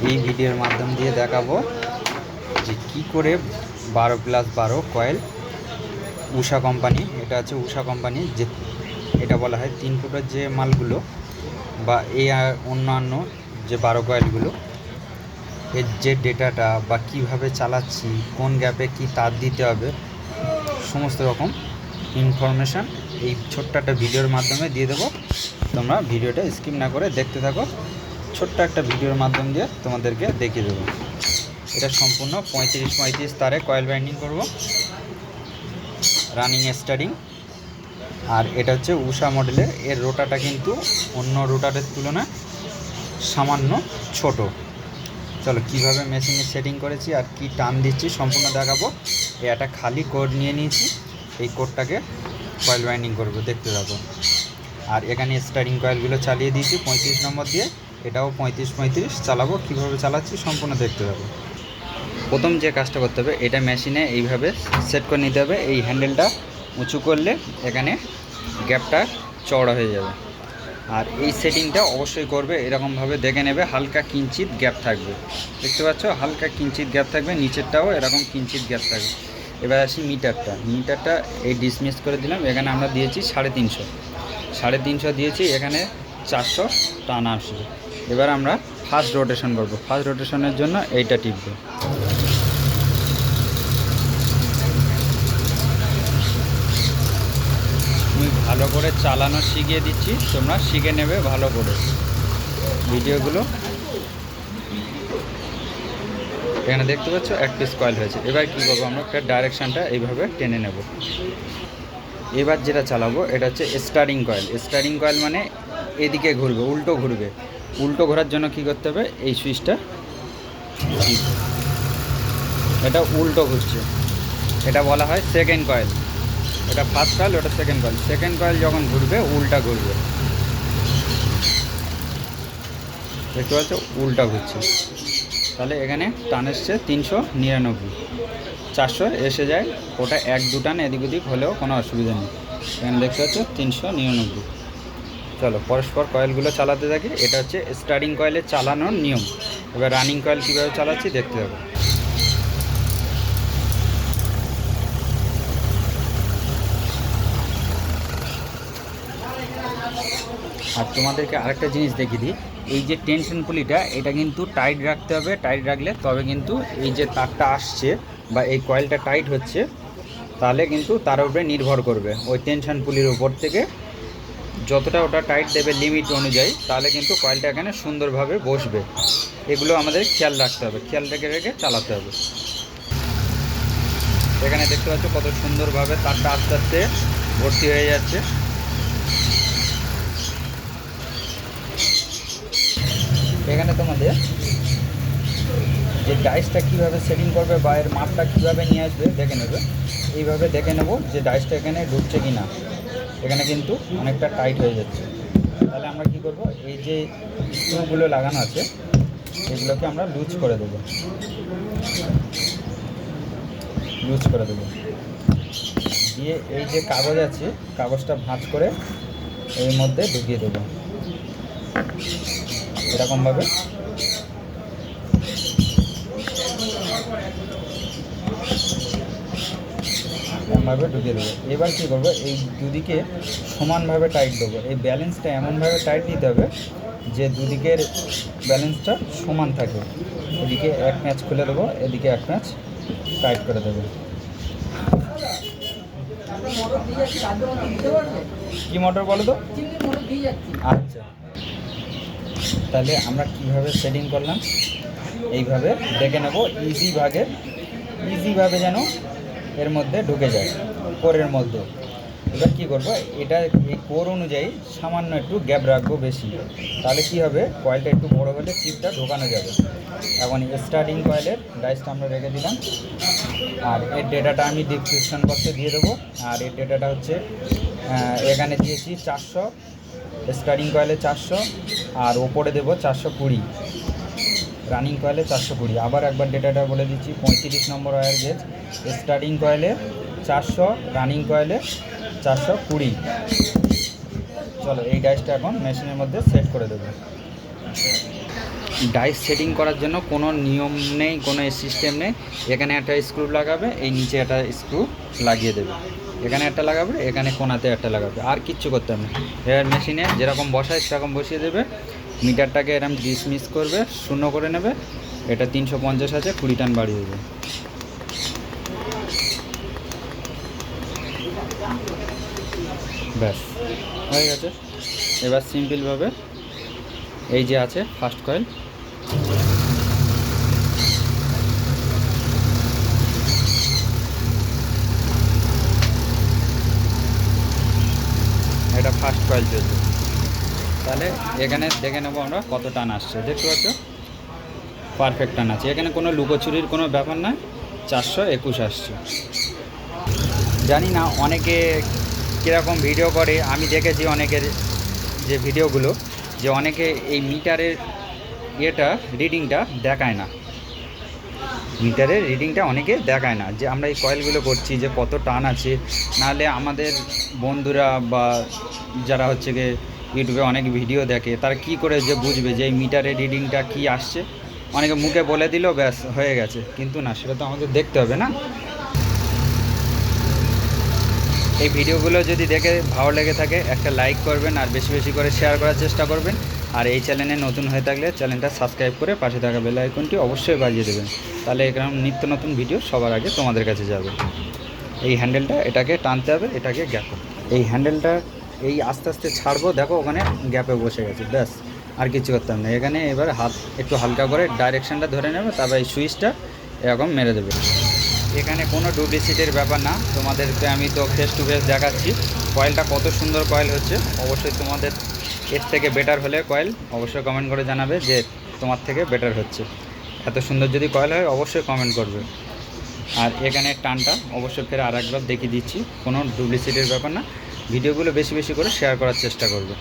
এই ভিডিওর মাধ্যম দিয়ে দেখাবো যে কী করে 12+12 কয়েল উষা কোম্পানি, এটা হচ্ছে উষা কোম্পানি, যে এটা বলা হয় 3 ফুটের যে মালগুলো বা এই অন্যান্য যে 12 কয়েলগুলো, এর যে ডেটাটা বা কিভাবে চালাচ্ছি, কোন গ্যাপে কি তার দিতে হবে, সমস্ত রকম ইনফরমেশান এই ছোট্ট একটা ভিডিওর মাধ্যমে দিয়ে দেবো। তোমরা ভিডিওটা স্কিপ না করে দেখতে থাকো। ছোট্ট একটা ভিডিওর মাধ্যম দিয়ে তোমাদেরকে দেখিয়ে দেবো। এটা সম্পূর্ণ 35 তারে কয়েল বাইন্ডিং করব, রানিং স্টারিং। আর এটা হচ্ছে উষা মডেলের, এর রোটাটা কিন্তু অন্য রোটারের তুলনায় সামান্য ছোট। চলো কীভাবে মেশিনে সেটিং করেছি আর কি টান দিচ্ছি সম্পূর্ণ দেখাবো। একটা খালি কোড নিয়ে নিয়েছি, এই কোডটাকে কয়েল বাইন্ডিং করবো, দেখতে থাকো। আর এখানে স্টারিং কয়েলগুলো চালিয়ে দিয়েছি 35 নম্বর দিয়ে, এটাও 35 চালাবো। কীভাবে চালাচ্ছি সম্পূর্ণ দেখতে থাকো। প্রথম যে কাজটা করতে হবে, এটা মেশিনে এইভাবে সেট করে নিতে হবে। এই হ্যান্ডেলটা উঁচু করলে এখানে গ্যাপটা চওড়া হয়ে যাবে। আর এই সেটিংটা অবশ্যই করবে এরকমভাবে, দেখে নেবে হালকা কিঞ্চিত গ্যাপ থাকবে, দেখতে পাচ্ছ হালকা কিঞ্চিত গ্যাপ থাকবে, নিচেরটাও এরকম কিঞ্চিত গ্যাপ থাকবে। এবার আসি মিটারটা এই ডিসমিস করে দিলাম। এখানে আমরা দিয়েছি 350 দিয়েছি, এখানে 400 টান আসবে। এবার আমরা ফার্স্ট রোটেশন করবো। ফার্স্ট রোটেশনের জন্য এইটা টিপব। আমি ভালো করে চালানো শিখিয়ে দিচ্ছি, তোমরা শিখে নেবে ভালো করে ভিডিওগুলো। এখানে দেখতে পাচ্ছ 1 পিস কয়েল হয়েছে। এবার কী করবো, আমরা একটা ডাইরেকশানটা এইভাবে টেনে নেব। এবার যেটা চালাবো এটা হচ্ছে স্টারিং কয়েল মানে এদিকে ঘুরবে, উল্টো ঘোরার জন্য কি করতে হবে, এই সুইচটা, এটা উল্টো ঘুরছে, এটা বলা হয় সেকেন্ড কয়েল। এটা ফার্স্ট কয়েল, ওটা সেকেন্ড কয়েল যখন ঘুরবে উল্টা ঘুরবে, দেখতে পাচ্ছ উল্টা ঘুরছে। তাহলে এখানে টান এসছে 399, 400 এসে যায়, ওটা 1-2 টান এদিক ওদিক হলেও কোনো অসুবিধা নেই। এখানে দেখতে পাচ্ছ 399। চলো পরস্পর কয়েলগুলো চালাতে থাকি। এটা হচ্ছে স্টার্টিং কয়েলের চালানোর নিয়ম। এবার রানিং কয়েল কীভাবে চালাচ্ছি দেখতে হবে। আর তোমাদেরকে আরেকটা জিনিস দেখিয়ে দিই, এই যে টেনশন পুলিটা, এটা কিন্তু টাইট রাখতে হবে। টাইট রাখলে তবে কিন্তু এই যে তারটা আসছে বা এই কয়েলটা টাইট হচ্ছে, তাহলে কিন্তু তার উপরে নির্ভর করবে ওই টেনশন পুলির উপর থেকে যতটা ওটা টাইট দেবে লিমিট অনুযায়ী, তাহলে কিন্তু কয়েলটা এখানে সুন্দরভাবে বসবে। এগুলো আমাদের খেয়াল রাখতে হবে, খেয়াল রেখে চালাতে হবে। এখানে দেখতে পাচ্ছ কত সুন্দরভাবে তারটা আস্তে আস্তে ভর্তি হয়ে যাচ্ছে। এখানে তোমাদের যে ডাইসটা কীভাবে সেটিং করবে বা এর মাপটা কীভাবে নিয়ে আসবে দেখে নেবে। এইভাবে দেখে নেব যে ডাইসটা এখানে ঢুকছে কি না। এখানে কিন্তু অনেকটা টাইট হয়ে যাচ্ছে। তাহলে আমরা কি করব, এই যে স্ক্রুগুলো লাগানো আছে এগুলোকে আমরা লুজ করে দেবো, দিয়ে এই যে কাগজ আছে, কাগজটা ভাঁজ করে এর মধ্যে ঢুকিয়ে দেবো এরকমভাবে। ঢুকিয়ে দেবো। এবার কী করবো, এই দুদিকে সমানভাবে টাইট দেবো। এই ব্যালেন্সটা এমনভাবে টাইট দিতে হবে যে দুদিকের ব্যালেন্সটা সমান থাকে। এদিকে 1 প্যাঁচ খুলে দেবো, এদিকে 1 প্যাঁচ টাইট করে দেবো। কি মোটর বলো তো? আচ্ছা, তাহলে আমরা কিভাবে সেটিং করলাম এইভাবে দেখে নেব। ইজিভাবে যেন এর মধ্যে ঢুকে যায়, কোরের মধ্যে। এবার কী করবো, এটা এই কোর অনুযায়ী সামান্য একটু গ্যাপ রাখবো বেশি, তাহলে কি হবে, কয়েলটা একটু বড় হলে চিপটা ঢোকানো যাবে। এখন স্টার্টিং কয়েলের ডাইসটা আমরা রেখে দিলাম, আর এর ডেটাটা আমি ডিসক্রিপশন বক্সে দিয়ে দেবো। আর এর ডেটাটা হচ্ছে এখানে দিয়েছি 400, স্টার্টিং কয়েলে 400, আর ওপরে দেবো 420, রানিং কয়েলে 420। আবার একবার ডেটাটা বলে দিচ্ছি, 35 নম্বর ওয়্যার গেজ, স্টার্টিং কয়েলে 400, রানিং কয়েলে 420। চলো এই ডাইসটা এখন মেশিনের মধ্যে সেট করে দেবো। ডাইস সেটিং করার জন্য কোনো নিয়ম নেই, কোনো সিস্টেম নেই। এখানে একটা স্ক্রু লাগাবে, এই নিচে একটা স্ক্রু লাগিয়ে দেবে, এখানে একটা লাগাবে, এখানে কোনাতে একটা লাগাবে, আর কিচ্ছু করতে হবে না। এবার মেশিনে যেরকম বসায় সেরকম বসিয়ে দেবে, মিটারটাকে এরকম ডিসমিস করবে, শূন্য করে নেবে। এটা 350 আছে, 20 টান বাড়িয়ে দেবে। ব্যাস হয়ে গেছে। এবার সিম্পলভাবে এই যে আছে ফার্স্ট কয়েল, এটা ফার্স্ট কয়েল চলছে। তাহলে এখানে দেখে নেবো আমরা কত টান আসছে, দেখতে পাচ্ছ পারফেক্ট টান আছে, এখানে কোনো লুকোচুরির কোনো ব্যাপার না। 421 আসছে। জানি না অনেকে কীরকম ভিডিও করে, আমি দেখেছি অনেকের যে ভিডিওগুলো, যে অনেকে এই মিটারের রিডিংটা দেখায় না, মিটারের রিডিংটা অনেকে দেখায় না, যে আমরা এই কয়েলগুলো করছি যে কত টান আছে। নাহলে আমাদের বন্ধুরা বা যারা হচ্ছে গিয়ে ইউটিউবে অনেক ভিডিও দেখে, তারা কি করে যে বুঝবে যে এই মিটারের রিডিংটা কি আসছে। অনেকে মুখে বলে দিল ব্যাস হয়ে গেছে, কিন্তু না, সেটা তো আমাদের দেখতে হবে না। এই ভিডিওগুলো যদি দেখে ভালো লেগে থাকে একটা লাইক করবেন, আর বেশি বেশি করে শেয়ার করার চেষ্টা করবেন। আর এই চ্যানেলে নতুন হয়ে থাকলে চ্যানেলটা সাবস্ক্রাইব করে পাশে থাকা বেল আইকনটি অবশ্যই বাজিয়ে দেবেন, তাহলে এরকম নিত্য নতুন ভিডিও সবার আগে তোমাদের কাছে যাবে। এই হ্যান্ডেলটা এটাকে টানতে হবে, এটাকে গ্যাপ, এই হ্যান্ডেলটা এই আস্তে আস্তে ছাড়বো, দেখো ওখানে গ্যাপে বসে গেছে, ব্যাস আর কিছু করতাম না। এখানে এবার হাত একটু হালকা করে ডাইরেকশানটা ধরে নেবে, তারপর এই সুইচটা এরকম মেরে দেবে। এখানে কোনো ডুপ্লিসিটির ব্যাপার না, তোমাদেরকে আমি তো ফেস টু ফেস দেখাচ্ছি কয়েলটা কত সুন্দর কয়েল হচ্ছে। অবশ্যই তোমাদের এর থেকে বেটার হলে কয়েল অবশ্যই কমেন্ট করে জানাবে যে তোমার থেকে বেটার হচ্ছে। এত সুন্দর যদি কয়েল হয় অবশ্যই কমেন্ট করবে। আর এখানে টানটা অবশ্যই ফের আরেকবার দেখিয়ে দিচ্ছি, কোনো ডুপ্লিসিটির ব্যাপার না। ভিডিওগুলো বেশি বেশি করে শেয়ার করার চেষ্টা করবে।